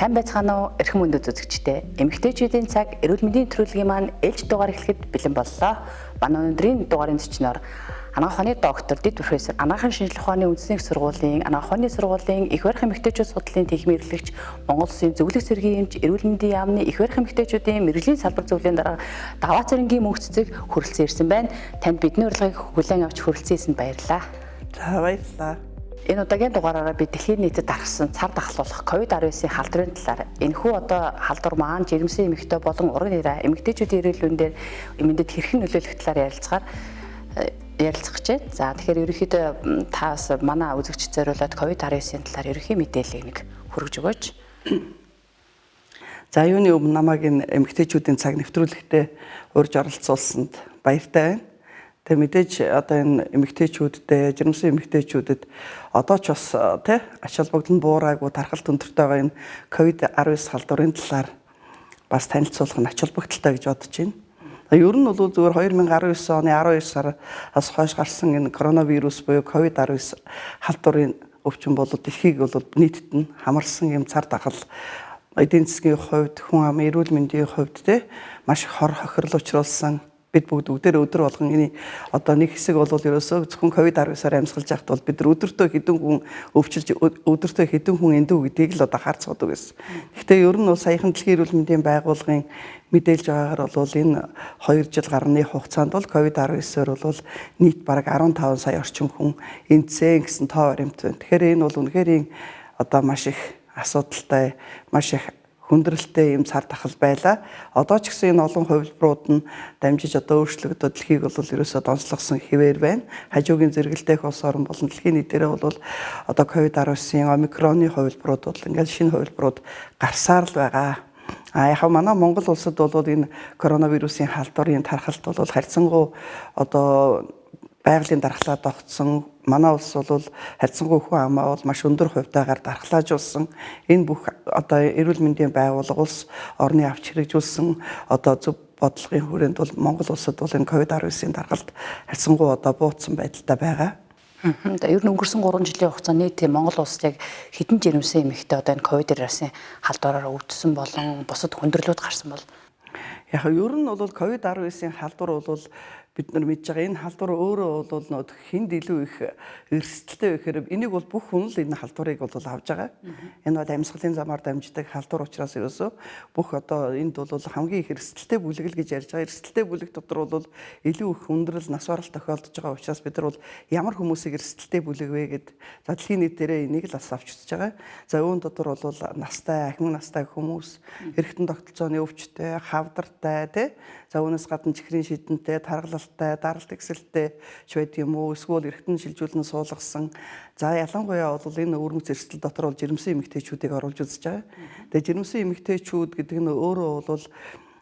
Сайн байцгаана уу? Эрхэм өндөд үзэгчдээ. Эмэгтэйчүүдийн цаг эрүүл мэндийн нэвтрүүлгийн маань ээлж дугаар эхлэхэд бэлэн боллоо. Манай өнөөдрийн дугаарын зочноор анагаах ухааны доктор, дэд профессор, анагаахын шинжилгээ ухааны үндэсний их сургуулийн, анагаах ухааны сургуулийн их барих эмэгтэйчүүд судлалын тэнхим эрхлэгч, Монгол Улсын зөвлөх цэргийн эмч, эрүүл мэндийн яамны их барих эмэгтэйчүүдийн мэрэгжлийн салбар зөвлөлийн дарга даваа цэрэнгийн мөнх цэцэг хүрэлцэн ирсэн байна. Танд бидний урилгыг хүлээн авч хүрэлцэн баярлалаа. За баярлалаа. Энэ удаагийн дугаараараа би дэлхийн нийтэд дарсан цар тахлуулах COVID-19-ийн халдварын талаар энэхүү одоо халдвар маань жирэмсэн эмэгтэй болон уран нэрэ эмэгтэйчүүдийн эрүүл мэндэд эмэндэд хэрхэн нөлөөлөх талаар ярилцах гэж байна. За тэгэхээр ерөнхийдөө та бас манай үзэгч зориулаад COVID-19-ийн талаар ерөнхий мэдээллийг нэг хүргэж өгөөч. За юуны өмнө намайг энэ эмэгтэйчүүдийн цаг нэвтрүүлэгтээ урьж оролцуулсанд баяртай байна. Тэгээ мэдээж одоо энэ эмэгтэйчүүдтэй, жирэмсэн эмэгтэйчүүдэд одоо ч бас ач холбогдол нь буураагүй тархалт өндөртэй байгаа энэ COVID-19 халдварын талаар бас танилцуулах нь ач холбогдолтой гэж бодож байна. Ер нь бол зөвхөн 2019 оны 12 сараас хойш гарсан энэ коронавирус буюу COVID-19 халдварын өвчин бол дэлхийг бол нийтэд нь хамарсан юм цар тахал эдийн засгийн хувьд, хүн амын эрүүл мэндийн хувьд маш их хор хохирол учруулсан. Бид бүгд өдөр болгон энэ одоо нэг хэсэг бол ерөөсөө зөвхөн COVID-19-аар амьсгалж байхад бол бид өдөртөө хэдэн хүн өвчилж өдөртөө хэдэн хүн эндүү гэдгийг л одоо харцгадаг байсан. Гэхдээ ер нь бол саяхан дэлхийн эрүүл мэндийн байгууллагын мэдээлж байгаагаар бол энэ 2 жил гарны хугацаанд бол COVID-19-оор бол нийт бараг 15 сая орчим хүн эндсэн гэсэн тоо баримт байна. Тэгэхээр энэ бол үнэхээр одоо маш их асуудалтай, маш их хүндрэлтэй юм цар тахал байлаа. Одоо ч гэсэн энэ олон хувилбарууд нь дамжиж одоо өөрчлөгдөд дэлхийг бол ерөөсөө донцлогсон хэвээр байна. Хажуугийн зэрэгэлдэх улс орн болон дэлхийн нийтээрээ бол одоо COVID-19-ийн омикроны хувилбарууд бол ингээд шинэ хувилбарууд гарсаар л байгаа. Яг манай Монгол улсад бол энэ коронавирусын халдварын тархалт бол харьцангуй одоо байгалийн дархлаа тогтсон. Манай улс бол харьцангуй хүн амаа бол маш өндөр хувьтайгаар дархлаажуулсан. Энэ бүх одоо эрүүл мэндийн байгууллага улс орны авч хэрэгжүүлсэн одоо зөв бодлогын хүрээнд бол Монгол улсад бол энэ COVID-19-ийн дархалт харьцангуй одоо буутсан байдалтай байгаа. Ер нь өнгөрсөн 3 жилийн хугацаанд нийт Монгол улсад яг хэдэн жирэмсэн эмэгтэй одоо энэ COVID-19-ийн халдвараар өвдсөн болон бусад хүндрэлүүд гарсан бол яг ер нь бол COVID-19-ийн халдвар бол бид нар мэдж байгаа энэ халдвар өөрөө бол хүнд илүү их эрсдэлтэй гэхээр энийг бол бүх хүн л энэ халдварыг бол авж байгаа. Энэ бол амьсгалын замаар дамждаг халдвар учраас ерөөсөө бүх одоо энд бол хамгийн их эрсдэлтэй бүлэг л гэж ярьж байгаа. Эрсдэлтэй бүлэг дотор бол илүү их хүндрэл, нас барал тохиолдож байгаа учраас бид нар бол ямар хүмүүсийг эрсдэлтэй бүлэг вэ гэд за дэлхийн нийтээрээ энийг л бас авч үзэж байгаа. За үүн дотор бол настай, ахин настай хүмүүс, эргэтэн тогтолцооны өвчтэй, хавдартай за үүнээс гадна чихрийн шидэнтэй, таргалалтай, даралт эксэлтэй ч байд юм уу, эсвэл эргэтэн шилжүүлэн суулгасан. За ялангуяа бол энэ өвөрмөц эрсдэл дотор бол жирэмсэн эмэгтэйчүүдийг оруулж үзэж байгаа. Тэгээ жирэмсэн эмэгтэйчүүд гэдэг нь өөрөө бол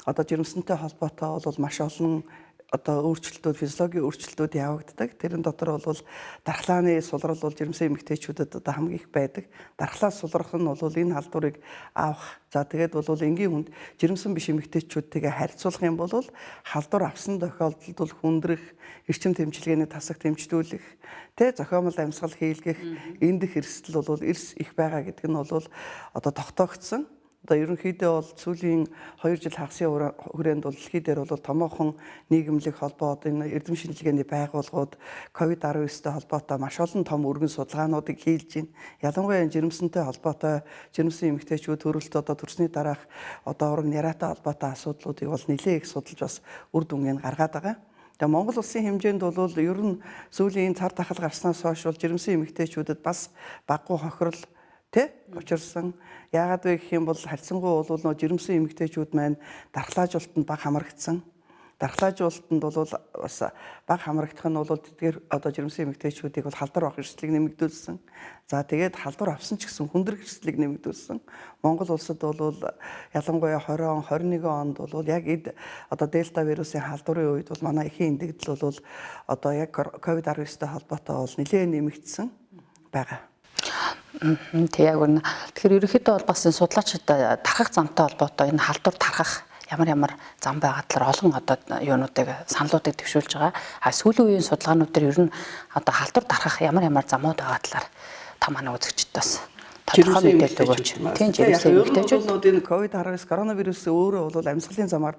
одоо жирэмсэнтэй холбоотой бол маш олон одоо өөрчлөлтүүд, физиологийн өөрчлөлтүүд явагддаг. Тэрэн дотор бол дархлааны сулрал бол жирэмсэн эмэгтэйчүүдэд одоо хамгийн их байдаг. Дархлаа сулрах нь бол энэ халдварыг авах. За тэгээд бол энгийн хүнд жирэмсэн биш эмэгтэйчүүдтэйгээ харьцуулах юм бол халдвар авсан тохиолдолд бол хүндрэх, эрчим тэмчилгээний тасаг дэмжлүүлэх, зохиомол амьсгал хийлгэх эндх эрсдэл бол эрс их байгаа гэдэг нь бол одоо тогтоогдсон. Одоо ерөнхийдөө бол сүүлийн 2 жил хагасын хүрээнд бол дэлхий дээр бол томоохон нийгэмлэг холбоо одоо энэ эрдэм шинжилгээний байгууллагууд COVID-19-тэй холбоотой маш олон том өргөн судалгаануудыг хийж байна. Ялангуяа жирэмсэнтэй холбоотой жирэмсэн эмэгтэйчүүд төрөлт одоо төрсний дараах одоо уран яриатай холбоотой асуудлуудыг бол нэлээд их судалж бас үр дүнгийн гаргаад байгаа. Тэгээ Монгол улсын хэмжээнд бол ер нь сүүлийн цар тахал гарснаас хойш бол жирэмсэн эмэгтэйчүүдэд бас баггүй хохирол учирсан. Яагаад вэ гэх юм бол харьцангуй бол жирэмсэн эмэгтэйчүүд маань дархлаажуулалтанд бага хамрагдсан. Дархлаажуулалтанд бол бас бага хамрагдах нь бол тэдгээр одоо жирэмсэн эмэгтэйчүүдийг бол халдвар авах эрсдлийг нэмэгдүүлсэн. За тэгээд халдвар авсан ч гэсэн хүндрэх эрсдлийг нэмэгдүүлсэн. Монгол улсад бол ялангуяа 20 он, 21 онд бол яг одоо дельта вирусын халдварын үед бол манай эхийн эндэгдэл бол одоо яг COVID-19-тэй холбоотой бол нэлээд нэмэгдсэн байгаа. Тэг яг үнэ. Тэгэхээр ерөнхийдөө бол бас энэ судлаачид тархах замтай холбоотой энэ халдвар тархах ямар зам байгаа талаар олон одоо юунуудыг саналуудыг төвшүүлж байгаа. Сүүлийн үеийн судалгаанууд дээр ер нь одоо халдвар тархах ямар замууд байгаа талаар та манай үзэгчдээс тодорхой мэдээлэл өгөөч. Тийм жирэмсэн эмэгтэйчүүд энэ COVID-19 коронавирус өөрөө бол амьсгалын замаар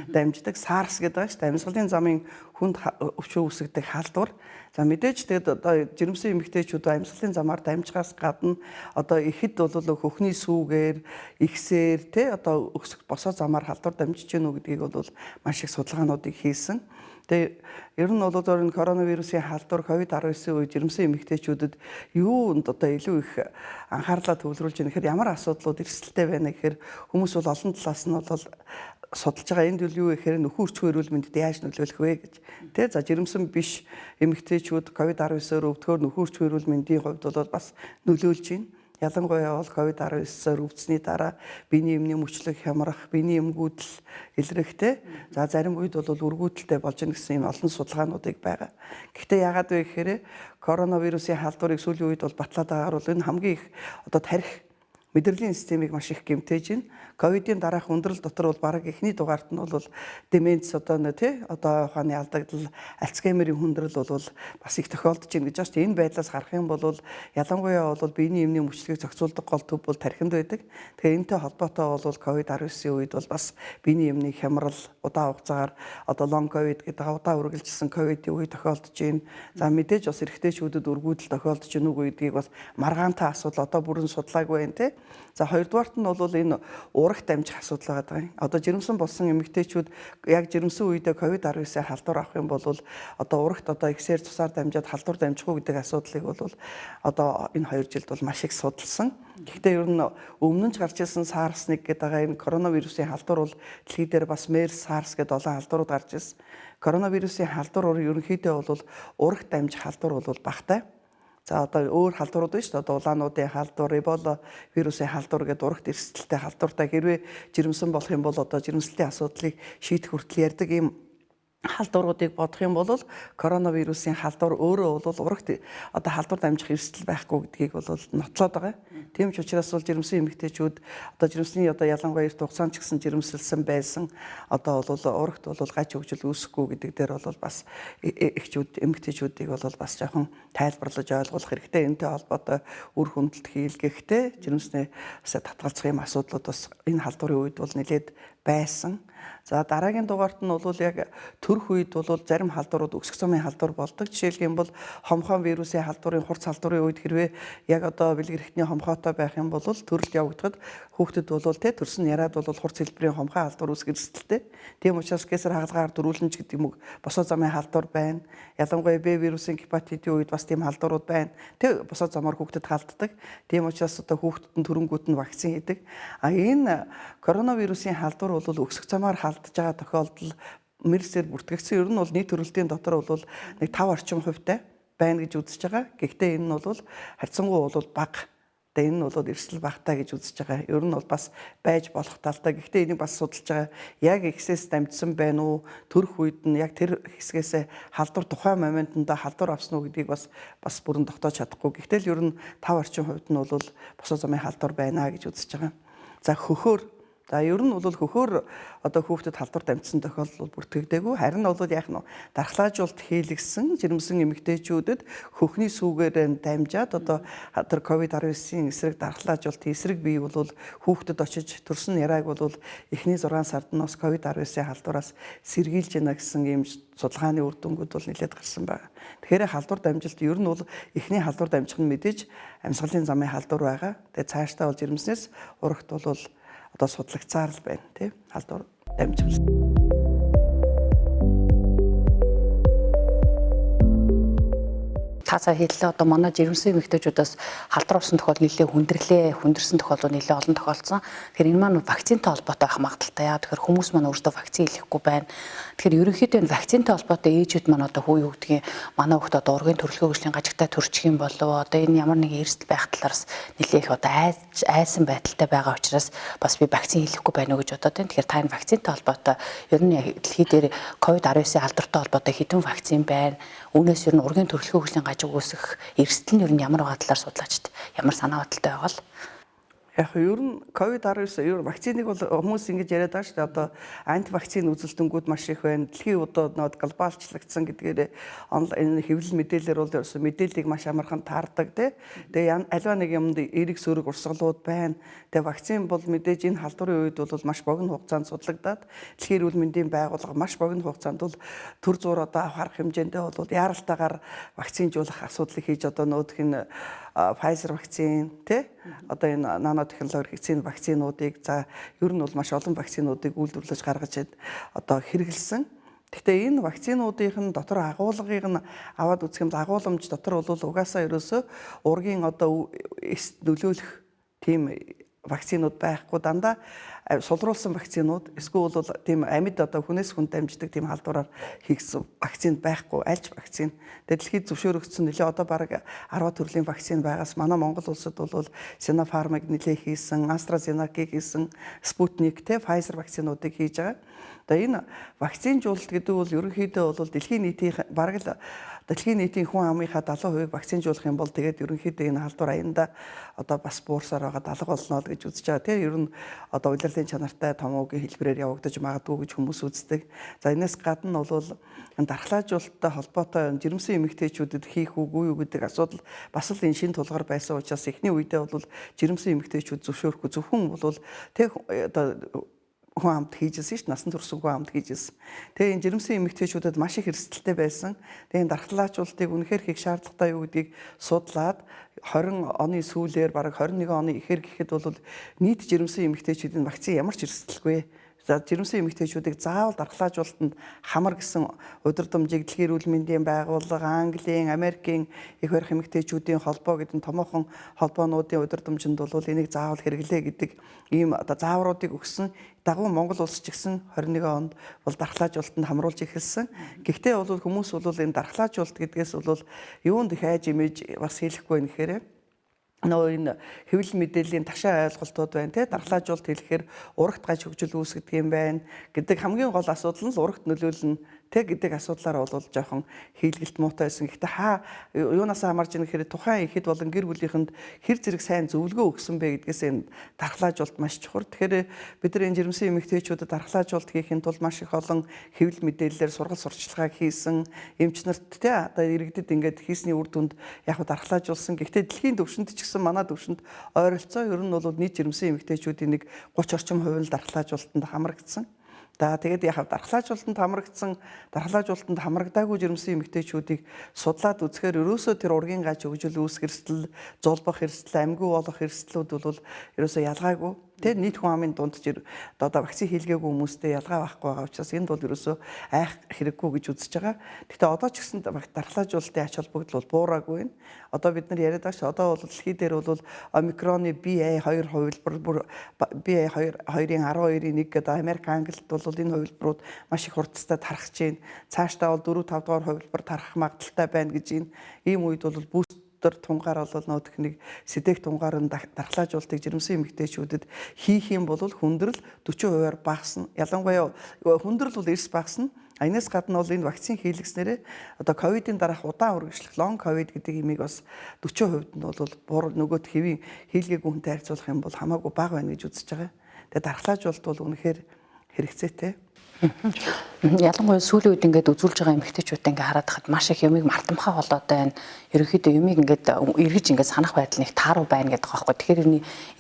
дамждаг SARS гэдэг байгаа шүү дээ. Амьсгалын замын хүнд өвчин үүсгдэг халдвар. За мэдээж тэгээд одоо жирэмсэн эмэгтэйчүүд амьсгалын замаар дамжихаас гадна одоо ихэд бол хөхний сүүгээр, ихсээр тэ одоо өксөх босоо замаар халдвар дамжиж гэнэ үү гэдгийг бол маш их судалгаануудыг хийсэн. Тэгээ ер нь бол энэ коронавирусын халдвар COVID-19 үед жирэмсэн эмэгтэйчүүдэд юунд одоо илүү их анхаарлаа төвлөрүүлж байгаа гэхээр ямар асуудлууд эрсдэлтэй байна гэхээр хүмүүс бол олон талаас нь бол судалж байгаа энд үл юу гэхээр нөхөн үрчгүй эрүүл мэндэд яаж нөлөөлөх вэ гэж. Тэ за жирэмсэн биш эмэгтэйчүүд COVID-19-оор өвдөхөөр нөхөн үрчгүй эрүүл мэндийн хувьд бол бас нөлөөлж байна. Ялангуяа бол COVID-19-оор өвдсөний дараа биений эмний мөчлөг хямрах, биений эмгүүдэл илрэхтэй. За зарим үед бол үргүүдэлтэй болж ийн гэсэн юм олон судалгаануудыг байгаа. Гэхдээ яагаад вэ гэхээр коронавирусын халдварыг сүүлийн үед бол батлаад байгаагаар бол энэ хамгийн их одоо тарих мэдрэлийн системийг маш их гэмтээж байна. Ковидын дараах өндөрлөл дотор бол бараг эхний дугаарт нь бол деменц одоо ухааны алдагдал, Альцгеймерийн хүндрэл бол бас их тохиолдож байна гэж байна шүү дээ. Энэ байдлаас харах юм бол ялангуяа бол биений эмний мөчлөгийг зохицуулдаг гол төв бол тархинд байдаг. Тэгэхээр энэтэй холбоотой бол COVID-19 үед бол бас биений эмний хямрал удаан хугацаагаар одоо лонг ковид гэдэг удаан үргэлжилсэн ковидын үе тохиолдож байна. За мэдээж бас эрэгтэйчүүдэд үргүүдэл тохиолдож байна уу гэдгийг бол маргаантай асуудал одоо бүрэн судлаагүй байна те. За хоёрдугаарт нь бол энэ урагт дамжих асуудал байгаа юм. Одоо жирэмсэн болсон эмэгтэйчүүд яг жирэмсэн үедээ COVID-19-ийн халдвар авах юм бол одоо урагт одоо ихсээр цусаар дамжаад халдвар дамжих уу гэдэг асуудлыг бол одоо энэ 2 жилд бол маш их судалсан. Гэхдээ ер нь өмнө нь гарч ирсэн SARS-1 гэдэг байгаа энэ коронавирусын халдвар бол дэлхий дээр бас MERS, SARS гэдэг олон халдварууд гарч ирсэн. Коронавирусын халдвар ерөнхийдөө бол урагт дамжих халдвар бол багатай. За одоо өөр халдварууд байна шүү дээ. Одоо улаануудын халдвар, Эбола вирусын халдвар гэдэг урагт эрсдэлтэй халдвартай хэрвээ жирэмсэн болох юм бол одоо жирэмслэлтийн асуудлыг шийдэх хүртэл ярьдаг юм халдваруудыг бодох юм бол коронавирусын халдвар өөрөө бол урагт одоо халдвар дамжих эрсдэл байхгүй гэдгийг бол нотлоод байгаа. Тийм ч учраас бол жирэмсэн эмэгтэйчүүд одоо жирэмсний одоо ялангуяа эрт хугацаанд ч гэсэн жирэмсэлсэн байсан одоо бол урагт бол гаж хөгжил үүсэхгүй гэдэг дээр бол бас эхчүүд эмэгтэйчүүдийг бол бас жоохон тайлбарлаж ойлгуулах хэрэгтэй. Энэтэй холбоотой үр хөндөлт хийлгэхтэй жирэмснээс татгалзах юм асуудлууд бас энэ халдварын үед бол нэлээд байсан. За дараагийн дугаарт нь бол яг төрөх үед бол зарим халдварууд өксөх замын халдвар болдог. Жишээлх юм бол хомхон вирусын халдварын хурц халдварын үед хэрвээ яг одоо бэлэг эрхтний хомхоотой байх юм бол төрөлд явагдахад хүүхдэд бол төрсөн яраад бол хурц хэлбэрийн хомхон халдвар үүсгэх эрсдэлтэй. Тийм учраас кесар хагалгаар дөрүүлнэж гэдэг юм уу босоо замын халдвар байна. Ялангуяа Б вирусын гепатитийн үед бас тийм халдварууд байна. Тэг босоо замаар хүүхдэд халддаг. Тийм учраас одоо хүүхдэд нь төрөнгүүт нь вакцин хийдэг. А энэ коронавирусын халдвар бол өксөх замаар халдж байгаа тохиолдол MERS-ээр бүртгэгдсэн. Ер нь бол нийт төрөлтийн дотор бол нэг 5 орчим хувьтай байна гэж үзэж байгаа. Гэхдээ энэ нь бол харьцангуй бол бага. Тэгээ энэ нь бол эрсдэл багтаа гэж үзэж байгаа. Ер нь бол бас байж болох талтай. Гэхдээ энийг бас судалж байгаа. Яг ихсээс дамжсан байна уу? Төрөх үед нь яг тэр хэсгээс халдвар тухайн моментондоо халдвар авсан уу гэдгийг бас бүрэн тогтоож чадахгүй. Гэхдээ л ер нь 5 орчим хувьд нь бол босоо замын халдвар байна гэж үзэж байгаа. За хөхөөр за ер нь бол хөхөөр одоо хүүхдэд халдвар дамжсан тохиолдол бүртгэгдээгүй. Харин бол яах нь дархлаажуулт хийлгсэн жирэмсэн эмэгтэйчүүдэд хөхний сүүгээр дамжаад одоо тэр COVID-19-ийн эсрэг дархлаажуултын эсрэг бий бол хүүхдэд очиж төрсөн ярааг бол эхний 6 сард нь бас COVID-19-ийн халдвараас сэргийлж яана гэсэн ийм судалгааны үр дүнгууд бол нэлээд гарсан байна. Тэгэхээр халдвар дамжилт ер нь бол эхний халдвар дамжих нь мэдээж амьсгалын замын халдвар байгаа. Тэгээ цаашдаа бол жирэмснээс урагт бол одоо судлагцаар л байна тийм халдвар дамжуулсан. Тасаа хэллээ одоо манай жирэмсэн эмэгтэйчүүдээс халдвар авсан тохиолдол хүндэрсэн тохиолдол нэлээд олон тохиолдсон. Тэгэхээр энэ маань вакцинтай холбоотой байх магадaltaй. Тэгэхээр хүмүүс маань өөрсдөө вакцин хийхгүй байна. Тэгэхээр ерөнхийдөө энэ вакцинтай холбоотой ээжүүд маань одоо хүү юу гэдгийг манай хүүхд одоо ургийн төрөлхөө хөгжлийн гажигтай төрчих юм болов одоо энэ ямар нэгэн эрсдэл байх талаараас нэлээх одоо айсан байдалтай байгаа учраас бас би вакцин хийхгүй байна уу гэж бодоод байна. Тэгэхээр та энэ вакцинтай холбоотой ер нь дэлхий дээр COVID-19 халдвартай холбоотой хэдэн вакцин байна? Үүнээс ер нь ургийн төрөлхөө хөгжлийн гажиг үүсэх эрсдэл нь ер нь ямар байгаа талаар судлаачд ямар санаа бодолтой байгаа л. Яг ер нь COVID-19 ер вакциныг бол хүмүүс ингэж яриад байгаа шүү дээ. Одоо антивакцины үзэлтэнгүүд маш их байна. Дэлхийн одоо глобалчлагдсан гэдгээр онлайн хэвлэл мэдээлэлээр бол ерөөсөө мэдээллийг маш амархан таардаг тий. Тэгээ альва нэг юмд эерэг сөрөг урсгалууд байна. Тэгээ вакцин бол мэдээж энэ халдварын үед бол маш богино хугацаанд судлагдаад Дэлхийн эрүүл мэндийн байгууллага маш богино хугацаанд бол төр зуур одоо авах хэмжээндээ бол яаралтайгаар вакцинжуулах асуудлыг хийж одоо нөтх нь Pfizer вакцин тий одоо энэ нанотехнологи вакцинуудыг за ер нь бол маш олон вакцинуудыг үйлдвэрлэж гаргаж одоо хэрэгэлсэн. Гэхдээ энэ вакцинуудын дотор агуулгыг нь аваад үзэх юм агууламж дотор бол угаасаа ерөөсөө ургийн одоо нөлөөлөх тийм вакцинууд байхгүй дандаа сулруулсан вакцинууд эсвэл бол тийм амьд одоо хүнээс хүнд дамждаг тийм халдвараар хийгдсэн вакцин байхгүй альж вакцин. Тэгээд дэлхийд зөвшөөрөгдсөн нэлээ одоо бараг 10 төрлийн вакцин байгаас манай Монгол улсад бол Sinopharm-ыг нэлээ хийсэн, AstraZeneca-г хийсэн, Sputnik те Pfizer вакцинуудыг хийж байгаа. Одоо энэ вакцинжуулалт гэдэг бол ерөнхийдөө бол дэлхийн нийтийн бараг л дэлхийн нийтийн хүн амынхаа 70% вакцинжуулах юм бол тэгээд ерөнхийдөө энэ халдвар аяндаа одоо бас буурсаар байгаа далга болно л гэж үзэж байгаа. Тэр ер нь одоо удирдлын чанартай томоогийн хэлбэрээр явагдаж магадгүй гэж хүмүүс үздэг. За энэс гадна бол дархлаажуулалттай холбоотой жирэмсэн эмэгтэйчүүдэд хийх үгүй юу гэдэг асуудал бас л энэ шин тулгаар байсан учраас эхний үедээ бол жирэмсэн эмэгтэйчүүд зөвшөөрөхгүй зөвхөн бол тэг одоо хүн амт хийжсэн шүү дээ. Насан турш хүн амт хийжсэн. Тэгээ энэ жирэмсэн эмэгтэйчүүдэд маш их эрсдэлтэй байсан. Тэгээ энэ дархлаажуулалтыг үнэхээр хийх шаардлагатай юу гэдгийг судлаад 20 оны сүүлээр бараг 21 оны ихэр гэхэд бол нийт жирэмсэн эмэгтэйчүүдийн вакцин ямар ч эрсдэлгүй. За жирэмсэн эмэгтэйчүүдийг заавал дархлаажуулалтанд хамар гэсэн удирдамжийг Дэлхийн эрүүл мэндийн байгууллага, Английн, Америкийн их барих эмэгтэйчүүдийн холбоо гэдэг томоохон холбоонуудын удирдамжинд бол энийг заавал хэрэглээ гэдэг ийм одоо заавруудыг өгсөн. Дагуу Монгол улс ч гэсэн 21 онд бол дархлаажуулалтанд хамруулж эхэлсэн. Гэхдээ бол хүмүүс бол энэ дархлаажуулалт гэдгээс бол юунд их айж имэж бас хэлэхгүй нэхээрээ нөө энэ хэвлэл мэдээллийн ташаа ойлголтууд байна те дархлаажуулалт хэлэхээр урагт гаж хөгжил үүсгдэг юм байна гэдэг хамгийн гол асуудал нь л урагт нөлөөлнө те гэдэг асуудлаар бол жоохон хийлгэлт муутай байсан. Гэхдээ юунаас хамаарч ийм гэхээр тухайн ихэд болон гэр бүлийнхэнд хэр зэрэг сайн зөвлөгөө өгсөн бэ гэдгээс энэ дархлаажуулалт маш чухал. Тэгэхээр бид нар энэ жирэмсэн эмэгтэйчүүдэд дархлаажуулалт хийхин тулд маш их олон хэвлэл мэдээллээр сургалт сурчлагыг хийсэн эмч нарт те одоо иргэдэд ингээд хийсний үр дүнд яг дархлаажуулсан. Гэхдээ дэлхийн төвшөнд ч гэсэн манай төвшөнд ойролцоо ер нь бол нийт жирэмсэн эмэгтэйчүүдийн нэг 30 орчим хувь нь дархлаажуулалтанд хамрагдсан. За тэгээд яг дархлаажуулалтанд хамрагдаагүй жирэмсэн эмэгтэйчүүдийг судлаад үзэхээр ерөөсөө тэр ургийн гаж хөгжил үүсэх эрсдэл, зулбах эрсдэл, амьгүй болох эрсдлүүд бол ерөөсөө ялгаагүй. Тэр нийт хүн амын дунд одоо вакцин хийлгээгүй хүмүүстэй ялгаа байхгүй байгаа учраас энд бол ерөөсөө айх хэрэггүй гэж үзэж байгаа. Гэхдээ одоо ч гэсэн дархлаажуулалтын ач холбогдол бол буураагүй байна. Одоо бид нар яриад байгаа ш одоо бол дэлхий дээр бол омикроны BA2 хувилбар BA2-ын 12-ийн 1 гэдэг Америк, Англид бол энэ хувилбарууд маш их хурдтай тархаж байна. Цаашдаа бол 4-5 дугаар хувилбар тархах магадaltaй байна гэж ийм үед бол тунгаар бол нөтх нэг сэдэх тунгаар нь дархлаажуулалтыг жирэмсэн эмэгтэйчүүдэд хийх юм бол хүндрэл 40%-аар багасна. Ялангуяа хүндрэл бол эрс багасна. Энэс гадна бол энэ вакцин хийлгэснээрээ одоо ковидын дараах удаан үргэлжлэх лонг ковид гэдэг имийг бас 40% нь бол нөгөөт хэвийн хийлгээгүй хүнтэй харьцуулах юм бол хамаагүй бага байна гэж үзэж байгаа. Тэгээ дархлаажуулалт бол үнэхээр хэрэгцээтэй. Ялангуяа сүүлийн үед ингээд үзүүлж байгаа эмэгтэйчүүд ингээд хараад хахад маш их юмыг мартамхаа болоод байна. Ерөнхийдөө юмыг ингээд эргэж ингээд санах байдал нэг тааруу байна гэдэг байгаа байхгүй. Тэгэхээр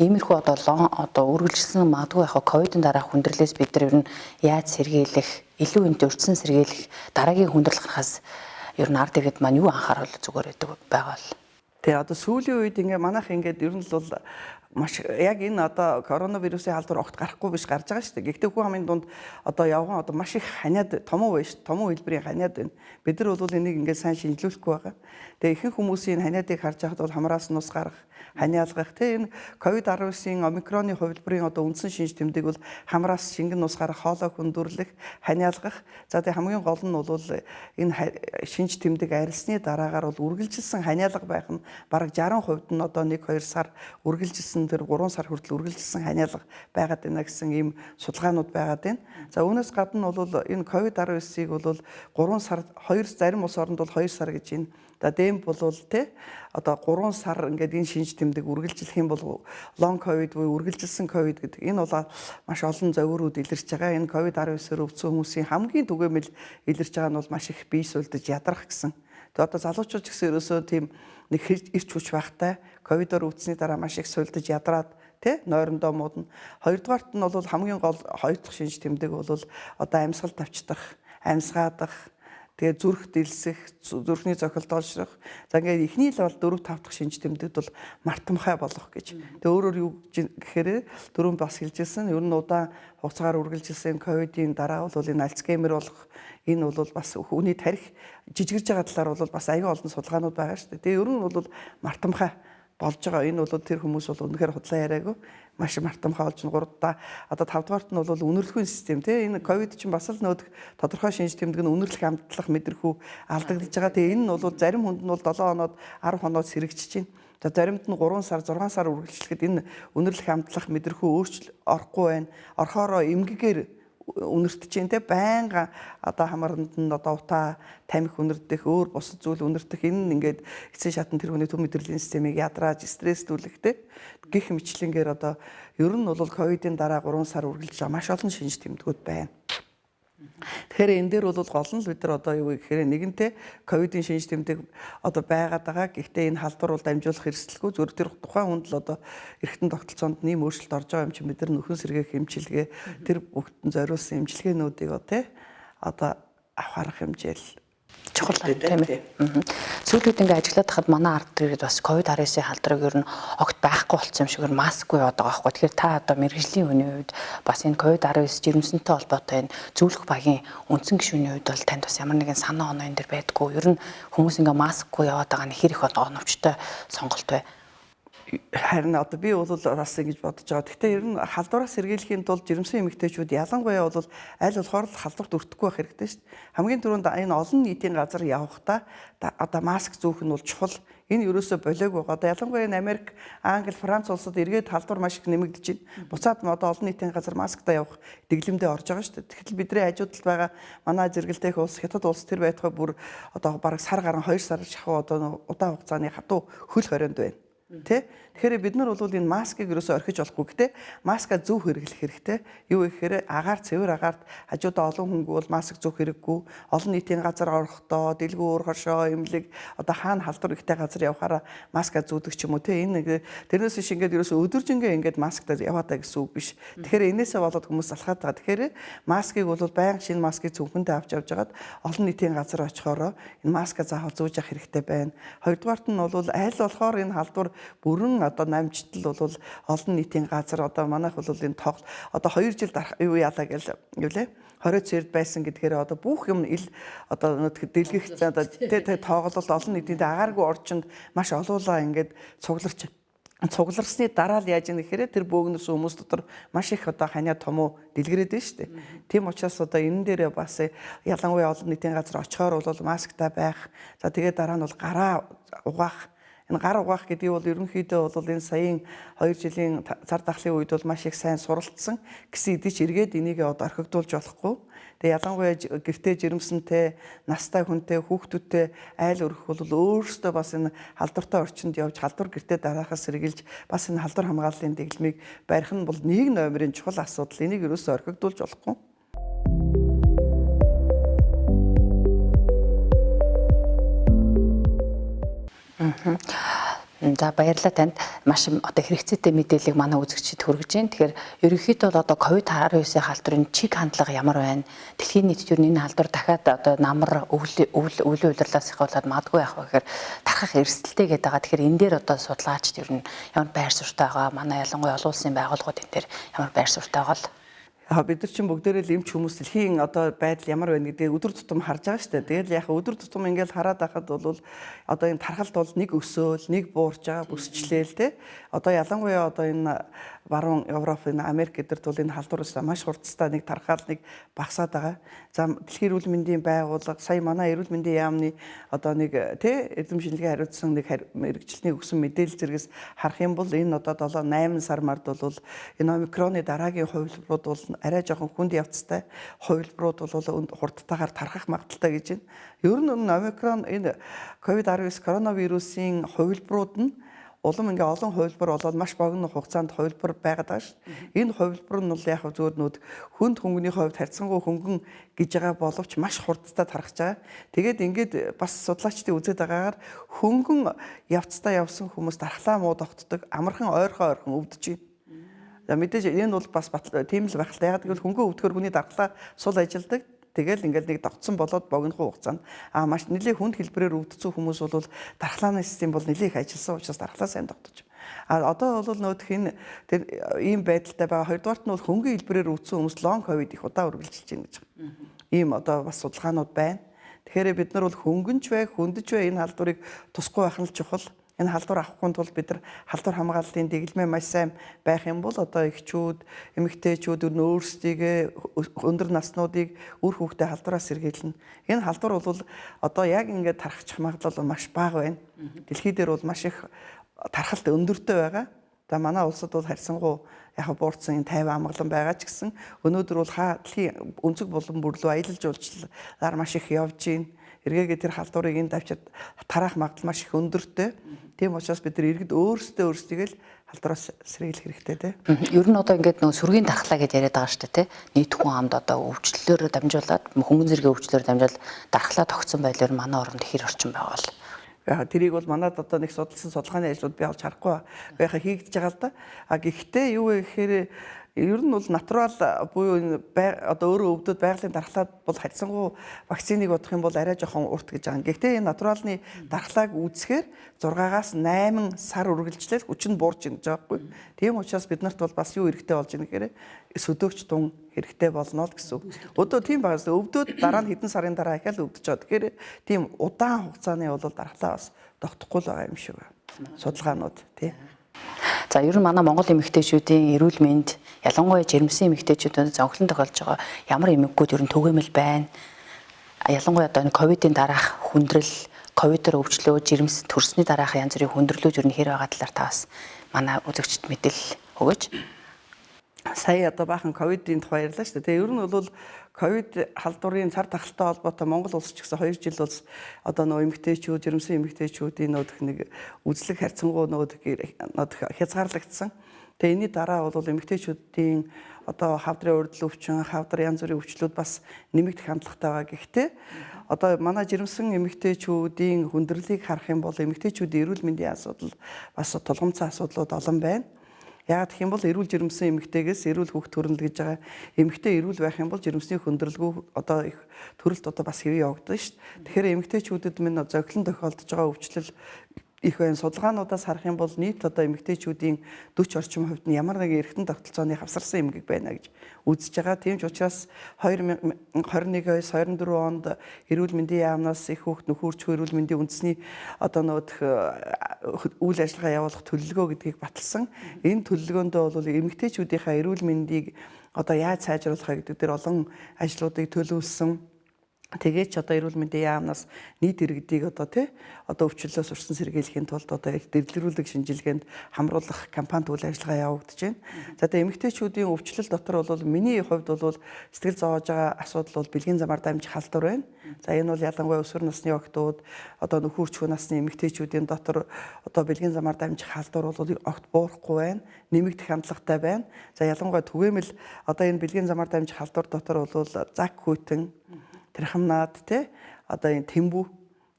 иймэрхүү одоо үргэлжилсэн магадгүй яг ковидын дараах хүндрэлээс бид нар ер нь яаж сэргийлэх, илүү энэтэй урьдчилан сэргийлэх, дараагийн хүндрэл гарахаас ер нь ард иргэд маань юу анхаарал зүгээр байгаа бол. Тэгээ одоо сүүлийн үед ингээд манайх ингээд ер нь л бол маш яг энэ одоо коронавирусын халдвар огт гарахгүй биш гарч байгаа шүү дээ. Гэхдээ хүн амын дунд одоо явган одоо маш их ханиад томуу байна шүү. Томуу хэлбэрийн ханиад байна. Бид нар бол энийг ингээд сайн шинжилүүлэхгүй байгаа. Тэгээ ихэнх хүмүүсийн ханиадыг харж байхад бол хамраас нус гарах, ханиалгах тийм энэ COVID-19-ийн омикроны хувилбарын одоо үндсэн шинж тэмдэг бол хамраас шингэн нус гарах, хоолой хүндүрлэх, ханиалгах. За тэгээ хамгийн гол нь бол энэ шинж тэмдэг арилсны дараагаар бол үргэлжилсэн ханиалга байх нь бараг 60% нь одоо 1-2 сар үргэлжилсэн тэр 3 сар хүртэл үргэлжилсэн ханиалга байгаад байна гэсэн ийм судалгаанууд байгаад байна. За үүнээс гадна бол энэ COVID-19-ийг бол 3 сар зарим улс оронд бол 2 сар гэж байна. За дэм бол тэ одоо 3 сар ингээд энэ шинж тэмдэг үргэлжлэх юм бол лонг ковид буюу үргэлжилсэн ковид гэдэг энэ бол маш олон зовиорууд илэрч байгаа. Энэ COVID-19-ээр өвдсөн хүмүүсийн хамгийн түгээмэл илэрч байгаа нь бол маш их бие сулдаж ядрах гэсэн. Тэгээ одоо залуучууд ч гэсэн ерөөсөө тийм нэг ирч хүч багтай ковидоор өвдсөний дараа маш их сулдаж ядраад тэ нойрондоо муудна. Хоёрдугаарт нь бол хамгийн гол хоёр дахь шинж тэмдэг бол одоо амьсгал тавьчихдах, амьсгаадах, тэгээ зүрх дэлсэх, зүрхний цохилт олшрох. За ингээд эхний л бол 4 5 дахь шинж тэмдэгт бол мартамхай болох гэж. Тэгээ өөрөөр юу гэхээр дөрөв бас хэлжсэн. Ер нь удаан хугацаагаар үргэлжилсэн ковидын дараа бол энэ альцгеймер болох энэ бол бас хүний тарих жижигэрж байгаа талаар бол бас аюул олон судалгаанууд байгаа шүү дээ. Тэгээ ер нь бол мартамхай болж байгаа. Энэ бол тэр хүмүүс бол үнэхээр худлаа яриагүй маш мартамхай болж 3 дахь одоо 5 дугаарт нь бол үнэрлэхүйн систем тийм энэ ковид чинь бас л нөт тодорхой шинж тэмдэг нь үнэрлэх амтлах мэдрэхүү алдагдж байгаа. Тэгээ энэ нь бол зарим хүнд нь бол 7 хоноод 10 хоноод сэрэгчж байна. За заримд нь 3 сар 6 сар үргэлжлэхэд энэ үнэрлэх амтлах мэдрэхүү орохгүй байна. Орхоороо эмгэгээр үнэртэж чинь те байнга одоо хамарнд нь одоо утаа тамхи үнэрдэх өөр бусад зүйл үнэрдэх энэ нь ингээд эцсийн шатны тэр хүний төв мэдрэлийн системийг ядрааж стресстүүлэх те гих мэтлэнгээр одоо ер нь бол ковидын дараа 3 сар үргэлж маш олон шинж тэмдгүүд байна. Тэгэхээр энэ дээр бол гол нь бид нар одоо юу гэхээр нэгэнтээ ковидын шинж тэмдэг одоо байгаад байгаа. Гэхдээ энэ халдвар бол дамжуулах эрсдэлгүй зөв тэр тухайн хүнд л одоо эргэтэн тогтолцоонд нэм өөрчлөлт орж байгаа юм чи бид нар нөхөн сэргээх эмчилгээ тэр бүгдэн зориулсан эмчилгээнүүдийг одоо авах хэмжээл чухал тийм ээ. Сүүлүүд ингээ ажиллаад хахад манай ард иргэд бас COVID-19-ийн халдварыг ер нь огт байхгүй болсон юм шигээр маскгүй яваад байгаа байхгүй. Тэгэхээр та одоо мэргэжлийн хүний хувьд бас энэ COVID-19 жирэмсэнтэй холбоотой энэ зөвлөх багийн үндсэн гишүүний хувьд бол танд бас ямар нэгэн санаа оноо энэ дэр байдгүй. Ер нь хүмүүс ингээ маскгүй яваад байгаа нь хэр их оновчтой сонголт вэ? Харин одоо би бол бас ингэж бодож байгаа. Гэхдээ ер нь халдвараас сэргийлэхийн тулд жирэмсэн эмэгтэйчүүд ялангуяа бол аль болохоор халдварт өртөхгүй байх хэрэгтэй шүү дээ. Хамгийн түрүүнд энэ олон нийтийн газар явахдаа одоо маск зүүх нь бол чухал. Энэ ерөөсөө болоог байгаа. Одоо ялангуяа Америк, Англи, Франц улсууд эргээд халдвар маш их нэмэгдэж байна. Буцаад одоо олон нийтийн газар масктай явах дэглэмдээ орж байгаа шүү дээ. Тэгэхээр бидний хажуудалд байгаа манай зэрэгэлдэх улс, Хятад улс тэр байтугай бүр одоо бараг сар гарan 2 сар шахуу одоо удаан хугацааны хатуу хөл хорионд байна. Тэ? Тэгэхээр бид нар бол энэ маскыг ерөөсөө орхиж болохгүй. Гэтэ маска зөв хэрэглэх хэрэгтэй. Юу гэхээр агаар цэвэр агаарт хажуудаа олон хүнгүй бол маск зөв хэрэггүй. Олон нийтийн газар орохдоо дэлгүү уур хоршоо эмнэлэг одоо хаана халдвар ихтэй газар явахаараа маска зүүдэг ч юм уу тэ энэ тэрнээс биш ингээд ерөөсөө өдөржингөө ингээд масктай яваадаа гэсэн үг биш. Тэгэхээр энээсээ болоод хүмүүс алхаад байгаа. Тэгэхээр маскыг бол байнга шинэ маскыг зөвхөндөө авч явж хагаад олон нийтийн газар очихороо энэ маска заахал зүүж явах хэрэгтэй байна. Хоёрдугаарт нь бол аль болохоор энэ халдвар бүрэн одоо намжтал бол олон нийтийн газар одоо манайх бол энэ тоглол одоо 2 жил юу яалаа гэж юу лээ 20 цэрд байсан гэдгээр одоо бүх юм одоо дэлгэх одоо тэ тоглолт олон нийтийн агааргүй орчинд маш олуулаа ингээд цугларсны дараа л яаж юм гэхээр тэр бөөгнөрс хүмүүс дотор маш их одоо ханиа томуу дэлгэрээд байна шүү дээ. Тийм учраас одоо энэ дээр бас ялангуяа олон нийтийн газар очихоор бол масктай байх. За тэгээд дараа нь бол гараа угаах. Энэ гар угаах гэдэг бол ерөнхийдөө бол энэ саяын 2 жилийн цар тахлын үед бол маш их сайн суралцсан гэсэн идэж эргээд энийг одоо орхигдуулж болохгүй. Тэгээ ялангуяа гэртээ жирэмсэнтэй, настай хүнтэй, хүүхдүүдтэй айл өргөх бол өөрөөсөө бас энэ халдвартай орчинд явж халдвар гэртээ дараахаас сэргийлж бас энэ халдвар хамгааллын дэглэмийг барих нь бол 1 номерын чухал асуудал. Энийг ерөөсөө орхигдуулж болохгүй. За баярлалаа танд маш одоо хэрэгцээтэй мэдээллийг манай үзэгчид хүргэж байна. Тэгэхээр ерөнхийдөө бол одоо COVID-19-ийн халдварын чиг хандлага ямар байна? Дэлхийн нийтэд юу энэ халдвар дахиад одоо намар өвлийн удирлаас их болоод магадгүй яах вэ гэхээр тархах эрсдэлтэй гэдэг байгаа. Тэгэхээр энэ дээр одоо судалгаачд ер нь ямар байр суурьтай байгаа? Манай ялангуяа олон улсын байгууллагууд энэ дээр ямар байр суурьтай байгаа л? Бид нар чинь бүгдээрээ л эмч хүмүүс дэлхийн одоо байдал ямар байна гэдгийг өдөр тутам харж байгаа шүү дээ. Тэгэл яг өдөр тутам ингээл хараад байхад бол одоо энэ тархалт бол нэг өсөөл, нэг буурж байгаа, бүсчлээл те. Одоо ялангуяа одоо энэ баруун Европ, Америк гэдэрт бол энэ халдвар маш хурцтай нэг тархаал нэг багасаад байгаа. За дэлхийн эрүүл мэндийн байгууллага сая манай эрүүл мэндийн яамны одоо нэг эрдэм шинжилгээ хариуцсан нэг мэрэгчлэний өгсөн мэдээлэл зэрэгс харах юм бол энэ одоо 7-8 сар мард бол энэ омикроны дараагийн хувилбарууд бол арай жоохон хүнд явцтай хувилбарууд бол хурдтайгаар тархах магадaltaй гэж байна. Ер нь омикрон энэ COVID-19 коронавирусын хувилбарууд нь улам ингээ олон хувилбар болоод маш богино хугацаанд хувилбар байгаад байгаа шүү. Энэ хувилбар нь бол яг зөвхөн нүд хүнд хөнгөний хувьд харьцангуй хөнгөн гэж байгаа боловч маш хурдтай тархаж байгаа. Тэгээд ингээд бас судлаачдын үзээд байгаагаар хөнгөн явцтай явсан хүмүүс дархлаа муу тогтдог, амархан ойрхон өвдөж байна. За мэдээж энэ бол бас тийм л байх л да. Яг гэвэл хөнгөн өвдөхөр хүний дархлаа сул ажилдаг. Тэгэл ингээл нэг тогтсон болоод богинохон хугацаанд маш нэлээд хүнд хэлбэрээр өвдсөн хүмүүс бол дархлааны систем бол нэлээд их ажилласан учраас дархлаа сайн тогтож байна. Одоо бол нөтх энэ тэр ийм байдалтай байгаа. Хоёрдугаарт нь бол хөнгөн хэлбэрээр өвдсөн хүмүүс лонг ковид их удаа үргэлжилж байна гэж байна. Ийм одоо бас судалгаанууд байна. Тэгэхээр бид нар бол хөнгөнч бай, хөндөж бай энэ халдварыг тусахгүй байх нь чухал. Энэ халдвар авахгүй тул бид нар халдвар хамгааллын дэглэмээ маш сайн байх юм бол одоо эхчүүд, эмэгтэйчүүд өөрсдийгөө өндөр наснуудыг үр хөвгтэй халдвараас сэргийлнэ. Энэ халдвар бол одоо яг ингээд тархачих магадлал маш бага байна. Дэлхий дээр бол маш их тархалт өндөртэй байгаа. За манай улсад бол харьцангуй яг буурсан 50 амгалан байгаа ч гэсэн өнөөдөр бол дэлхийн өнцөг булан бүр рүү аялал жуулчлалаар маш их явж байна. Эргээгээ тэр халдварыг энэ давчид тараах магадлал маш их өндөртэй. Тийм учраас бид нар иргэд өөрсдөө л халдвараас сэргийлэх хэрэгтэй тий. Ер нь одоо ингээд нөгөө сүргийн дархлаа гэж яриад байгаа шүү дээ тий. Нийт хүн амд одоо өвчлөлөөр дамжуулаад хөнгөн зэргийн өвчлөлөөр дамжуулаад дархлаа тогтсон байдлаар манай оронд хэр орчин байгаа бол. Тэрийг бол манад одоо нэг судалсан судалгааны ажлууд би олж харахгүй байхаа хийгдэж байгаа л да. Гэхдээ юу вэ гэхээр ер нь бол натурал буюу одоо өөрөө өвдөд байгалийн дархлаад бол харьцангуй вакциныг бодох юм бол арай жоохон урт гэж байгаа. Гэхдээ энэ натуралны дархлааг үүсгэхээр 6-аас 8 сар үргэлжлэл хүч нь буурч ийн гэж байгаа байхгүй. Тийм учраас биднэрт бол бас юу хэрэгтэй болж ийн гэхээр сөдөөгч тун хэрэгтэй болно л гэсэн. Одоо тийм байгаас өвдөд дараа нь хэдэн сарын дараа ахаал өвдөж байгаа. Тэгэхээр тийм удаан хугацааны бол дархлаа бас тогтохгүй л байгаа юм шиг байна. Судалгаанууд тийм. За ер нь манай Монгол эмэгтэйчүүдийн эрүүл мэнд ялангуяа жирэмсэн эмэгтэйчүүдэд зовлон тохиолж байгаа ямар эмэггүүд ер нь түгээмэл байна. Ялангуяа одоо ковидын дараах хүндрэл, ковидоор өвчлөө, жирэмс төрсний дараах янз бүрийн хүндрэлүүд ер нь хэр байгаа талаар та бас манай үзэгчд мэдээлэл өгөөч. Сая одоо баахан ковидын тухай ярьлаа шүү дээ. Тэгээ ер нь бол ковид халдварын цар тахалтай холбоотой Монгол улс ч гэсэн 2 жил бол одоо нөө эмэгтэйчүүд, жирэмсэн эмэгтэйчүүдийн нөөдх нэг үзлэг харьцангуй нөөдх хязгаарлагдсан. Тэгээ энэний дараа бол эмэгтэйчүүдийн одоо хавдрын урьдчилан өвчин, хавдар янз бүрийн өвчлүүд бас нэмэгдэх хандлагатай байгаа. Гэхдээ одоо манай жирэмсэн эмэгтэйчүүдийн хүндрэлийг харах юм бол эмэгтэйчүүдийн эрүүл мэндийн асуудал бас тулгымцсан асуудлууд олон байна. Яг гэх юм бол эрүүл жирэмсэн эмэгтэйгээс эрүүл хүүхд төрөлд гэж байгаа. Эмэгтэй эрүүл байх юм бол жирэмсний хүндрэлгүй одоо их төрөлд одоо бас хэвээ явагдана шүү дээ. Тэгэхээр эмэгтэйчүүдэд минь зохилон тохиолдож байгаа өвчлөл их байна. Судалгаануудаас харах юм бол нийт одоо эмэгтэйчүүдийн 40 орчим хувьд нь ямар нэгэн эргэтэн тогтолцооны хавсарсан эмгэг байна гэж үзэж байгаа. Тийм ч учраас 2021-22 онд эрүүл мэндийн яамнаас их хүүхд нөхөрчгүй эрүүл мэндийн үндэсний одоо нөтх үйл ажиллагаа явуулах төлөвлөгөө гэдгийг баталсан. Энэ төлөвлөгөөндөө бол эмэгтэйчүүдийнхээ эрүүл мэндийг одоо яаж сайжруулах гэдэг дээр олон ажлуудыг төлөвлөсөн. Тэгээд ч одоо эрүүл мэндийн яамнаас нийт иргэдийг одоо өвчлөлөөс урьдчилан сэргийлэхийн тулд одоо дэлгэрүүлэг шинжилгээнд хамруулах кампанит үйл ажиллагаа явагдаж байна. За тэгээ эмэгтэйчүүдийн өвчлөл дотор бол миний хувьд бол сэтгэл зовоож байгаа асуудал бол бэлгийн замаар дамжих халдвар байна. За энэ бол ялангуяа өсвөр насны охтууд одоо нөхөрчгүй насны эмэгтэйчүүдийн дотор одоо бэлгийн замаар дамжих халдвар бол огт буурахгүй байна. Нэмэгдэх хандлагатай байна. За ялангуяа түгээмэл одоо энэ бэлгийн замаар дамжих халдвар дотор бол зак хүйтэн тэрхамнаад одоо энэ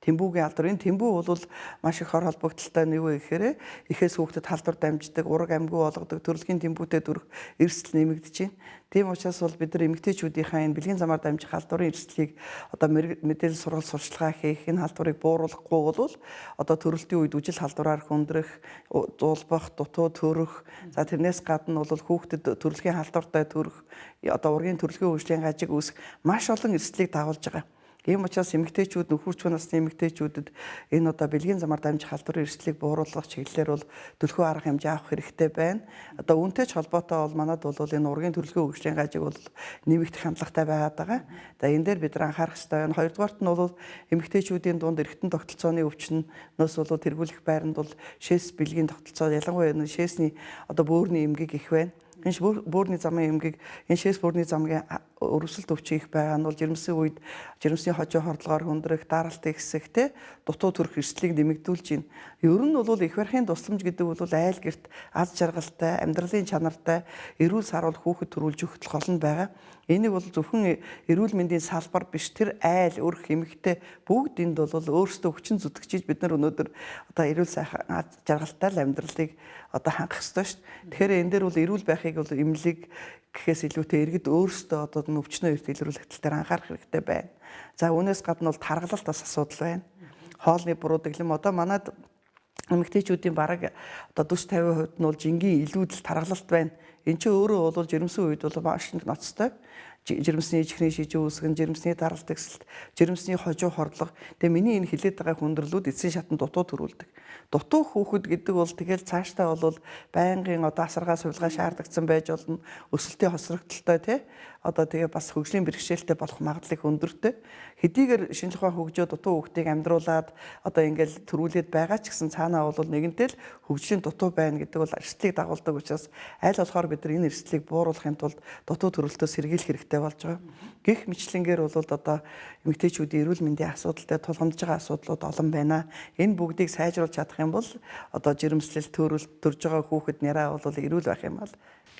тэмбүүгийн халдвар, энэ тэмбүү бол маш их хор холбогдолтой нь юу гэхээр эхээс хүүхдэд халдвар дамждаг, ураг амьгүй болгодог, төрөлхийн тэмбүүтэй дүрх эрсдэл нэмэгдэж байна. Тийм учраас бол бид нар эмэгтэйчүүдийнхээ энэ бэлгийн замаар дамжих халдварын эрсдлийг одоо мэдээлэл сургалт сурчлагаа хийх, энэ халдварыг бууруулахгүй бол одоо төрөлтийн үед үжил халдвараар хүндрэх, зулбах, дутуу төрөх, за тэрнээс гадна бол хүүхдэд төрөлхийн халдвартай төрөх, одоо ургийн төрөлхийн хөгжлийн хажиг үүсэх маш олон эрсдлийг дагуулж байгаа. Ийм учраас эмэгтэйчүүд нөхөрчүү насны эмэгтэйчүүдэд энэ одоо бэлгийн замаар дамжих халдварын эрсдлийг бууруулах чиглэлээр бол төлхөө арга хэмжээ авах хэрэгтэй байна. Одоо үүнтэй ч холбоотой бол манад бол энэ ургийн төрөлхөө хөгжлийн гажиг бол нэмэгдэх хандлагатай байгаад байгаа. За энэ дээр бид нар анхаарах хэрэгтэй байна. Хоёрдугаарт нь бол эмэгтэйчүүдийн дунд эргэтэн тогтолцооны өвчнөөс бол тэргүүлэх байранд бол шээс бэлгийн тогтолцоо ялангуяа энэ шээсний одоо бөөрийн эмгэг их байна. Энэ бөөрийн замын эмгэг энэ шээс бөөрийн замгийн өрөвсөлт өвчин их байгаа нь бол жирэмсийн үед жирэмсний хожуу хордлогоор хөндрөх, даралтын хэсэг те дутуу төрөх эрсдлийг нэмэгдүүлж байна. Ер нь бол их барихын тусламж гэдэг бол айл гэрт аз жаргалтай, амьдралын чанартай эрүүл саруул хүүхэд төрүүлж өгөх гол нь байгаа. Энийг бол зөвхөн эрүүл мэндийн салбар биш тэр айл өрх эмэгтэй бүгд энд бол өөрсдөө хүчин зүтгэж бид нар өнөөдөр одоо эрүүл сайхан аз жаргалтай амьдралыг одоо хангах ёстой шүү дээ. Тэгэхээр энэ дээр бол эрүүл байхыг бол эмнэлэг гэхээс илүүтэй иргэд өөрсдөө одоо өвчнөө эрт илрүүлэх тал дээр анхаарах хэрэгтэй байна. За үүнээс гадна бол таргалалт бас асуудал байна. Хоолны буруудаглам одоо манад эмэгтэйчүүдийн бараг одоо 40-50% нь бол жингийн илүүдэл таргалалт байна. Энд чинь өөрөө бол жирэмсэн үед бол маш их ноцтой. Жирэмсний чихрийн шижүү үүсгэн, жирэмсний даралт эксэлт, жирэмсний хожуу хордлого. Тэгээ миний энэ хилээд байгаа хүндрэлүүд эцсийн шатанд дутуу төрүүлдэг. Дутуу хүүхэд гэдэг бол тэгэл цаашдаа бол байнгын одоо асаргаа сувилгаа шаардагдсан байж болно. Өсөлтийн хосрогдолтой тий. Одоо тэгээ бас хөгжлийн бэрхшээлтэй болох магадлал өндөртэй. Хэдийгээр шинжлэх ухаан хөгжөө дутуу хүүхдийг амьдруулад одоо ингээл төрүүлээд байгаа ч гэсэн цаанаа бол нэгэнтэй л хөгжлийн дутуу байна гэдэг бол эрсдлийг дагуулдаг учраас аль болохоор бид нар энэ эрсдлийг бууруулахын тулд дутуу төрөлтөө сэргийлэх хэрэгтэй болж байгаа. Гэх мэтлэнгээр бол одоо эмэгтэйчүүдийн эрүүл мэндийн асуудалтай тулгамдж байгаа асуудлууд олон байна. Энэ бүгдийг сайжруулж чадах юм бол одоо жирэмслэл төрж байгаа хүүхэд няраа бол эрүүл байх юм бол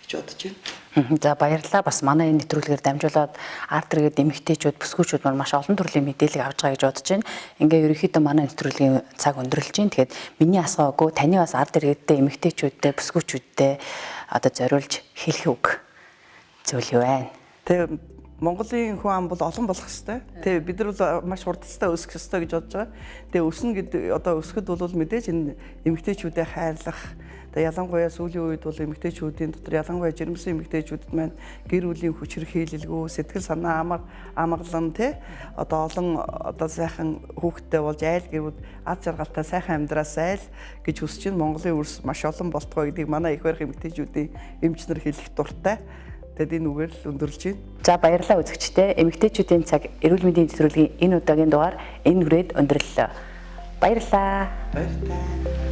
гэж бодож байна. За баярлалаа. Бас манай энэ нэвтрүүлгээр дамжуулаад ард иргэд эмэгтэйчүүд, бүсгүйчүүд маш олон төрлийн мэдээлэл авч байгаа гэж бодож байна. Ингээ ерөнхийдөө манай нэвтрүүлгийн цаг өндөрлж байна. Тэгэхээр миний асуугаагүй таны бас ард иргэдтэй эмэгтэйчүүдтэй, бүсгүйчүүдтэй одоо зориулж хэлэх үг зүйл юу вэ? Тэгээ Монголын хүн ам бол олон болох ёстой. Тэгээ бид нар бол маш хурдцтай өсөх ёстой гэж бодож байгаа. Тэгээ өснө гэдэг одоо өсөхөд бол мэдээж энэ эмэгтэйчүүдэд хайрлах. Тэгээ ялангуяа сүүлийн үед бол эмэгтэйчүүдийн дотор ялангуяа жирэмсэн эмэгтэйчүүдэд маань гэр бүлийн хүч хэрхийлэлгүй, сэтгэл санаа амгалан тий одоо олон одоо сайхан хүүхдтэй болж айл гэрүүд аз жаргалтай сайхан амьдраасай л гэж хүсэж байна. Монголын өрс маш олон болтгоо гэдгийг манай их барих эмэгтэйчүүдийн эмчнэр хэлэх дуртай. Тэгэд энэ үгээр л өндөрлж байна. За баярлалаа үзэгчдээ. Эмэгтэйчүүдийн цаг эрүүл мэндийн нэвтрүүлгийн энэ удаагийн дугаар энэ хүрээд өндөрлөлөө. Баярлалаа. Баярлалаа.